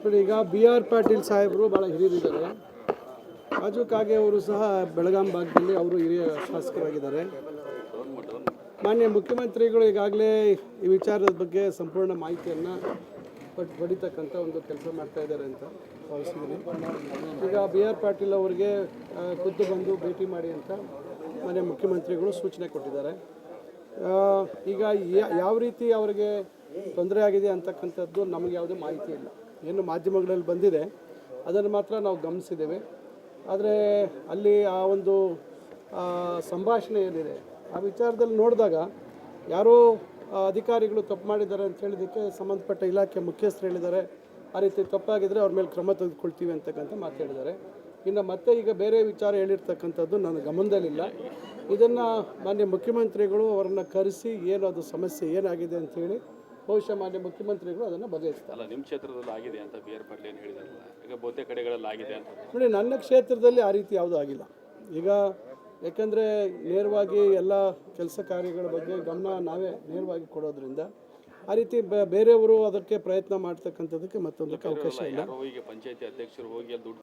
ನೋಡಿ, ಈಗ B R Patil ಸಾಹೇಬರು ಭಾಳ ಹಿರಿಯರಿದ್ದಾರೆ. ರಾಜು ಕಾಗೆ ಅವರು ಸಹ ಬೆಳಗಾಂ ಭಾಗದಲ್ಲಿ ಅವರು ಹಿರಿಯ ಶಾಸಕರಾಗಿದ್ದಾರೆ. ಮಾನ್ಯ ಮುಖ್ಯಮಂತ್ರಿಗಳು ಈಗಾಗಲೇ ಈ ವಿಚಾರದ ಬಗ್ಗೆ ಸಂಪೂರ್ಣ ಮಾಹಿತಿಯನ್ನು ಪಡಿತಕ್ಕಂಥ ಒಂದು ಕೆಲಸ ಮಾಡ್ತಾ ಇದ್ದಾರೆ ಅಂತ ಭಾವಿಸಿದ್ದೀನಿ. ಈಗ ಬಿ ಆರ್ ಪಾಟೀಲ್ ಅವರಿಗೆ ಖುದ್ದು ಬಂದು ಭೇಟಿ ಮಾಡಿ ಅಂತ ಮಾನ್ಯ ಮುಖ್ಯಮಂತ್ರಿಗಳು ಸೂಚನೆ ಕೊಟ್ಟಿದ್ದಾರೆ. ಈಗ ಯಾವ ರೀತಿ ಅವರಿಗೆ ತೊಂದರೆ ಆಗಿದೆ ಅಂತಕ್ಕಂಥದ್ದು ನಮಗೆ ಯಾವುದೇ ಮಾಹಿತಿ ಇಲ್ಲ. ಏನು ಮಾಧ್ಯಮಗಳಲ್ಲಿ ಬಂದಿದೆ ಅದನ್ನು ಮಾತ್ರ ನಾವು ಗಮನಿಸಿದ್ದೇವೆ. ಆದರೆ ಅಲ್ಲಿ ಆ ಒಂದು ಸಂಭಾಷಣೆ ಏನಿದೆ ಆ ವಿಚಾರದಲ್ಲಿ ನೋಡಿದಾಗ ಯಾರೋ ಅಧಿಕಾರಿಗಳು ತಪ್ಪು ಮಾಡಿದ್ದಾರೆ ಅಂತ ಹೇಳಿದ್ದಕ್ಕೆ ಸಂಬಂಧಪಟ್ಟ ಇಲಾಖೆ ಮುಖ್ಯಸ್ಥರು ಹೇಳಿದ್ದಾರೆ, ಆ ರೀತಿ ತಪ್ಪಾಗಿದ್ದರೆ ಅವ್ರ ಮೇಲೆ ಕ್ರಮ ತೆಗೆದುಕೊಳ್ತೀವಿ ಅಂತಕ್ಕಂಥ ಮಾತಾಡಿದ್ದಾರೆ. ಇನ್ನು ಮತ್ತೆ ಈಗ ಬೇರೆ ವಿಚಾರ ಹೇಳಿರ್ತಕ್ಕಂಥದ್ದು ನನ್ನ ಗಮನದಲ್ಲಿಲ್ಲ. ಇದನ್ನು ಮಾನ್ಯ ಮುಖ್ಯಮಂತ್ರಿಗಳು ಅವರನ್ನು ಕರೆಸಿ ಏನು ಅದು ಸಮಸ್ಯೆ ಏನಾಗಿದೆ ಅಂತೇಳಿ ಬಹುಶಃ ಮಾನ್ಯ ಮುಖ್ಯಮಂತ್ರಿಗಳು ಅದನ್ನು ಬಗೆಹರಿಸ್ತಾರೆ. ನಿಮ್ಮ ಕ್ಷೇತ್ರದಲ್ಲಿ ಆಗಿದೆ ಅಂತ ಬಿ ಆರ್ ಪಾಟೀಲ್ ಏನು ಹೇಳಿದಾರಲ್ಲ, ಈಗ ಬಹುತೇಕ ಕಡೆಗಳಲ್ಲಿ ಆಗಿದೆ ಅಂತ. ನೋಡಿ, ನನ್ನ ಕ್ಷೇತ್ರದಲ್ಲಿ ಆ ರೀತಿ ಯಾವುದೂ ಆಗಿಲ್ಲ. ಈಗ ಯಾಕಂದರೆ ನೇರವಾಗಿ ಎಲ್ಲ ಕೆಲಸ ಕಾರ್ಯಗಳ ಬಗ್ಗೆ ಗಮನ ನಾವೇ ನೇರವಾಗಿ ಕೊಡೋದ್ರಿಂದ ಆ ರೀತಿ ಬೇರೆಯವರು ಅದಕ್ಕೆ ಪ್ರಯತ್ನ ಮಾಡ್ತಕ್ಕಂಥದ್ದಕ್ಕೆ ಮತ್ತೊಂದಕ್ಕೆ ಅವಕಾಶ ಇಲ್ಲ. ಈಗ ಪಂಚಾಯತಿ ಅಧ್ಯಕ್ಷರು ಹೋಗಿ ಅಲ್ಲಿ ದುಡ್ಡು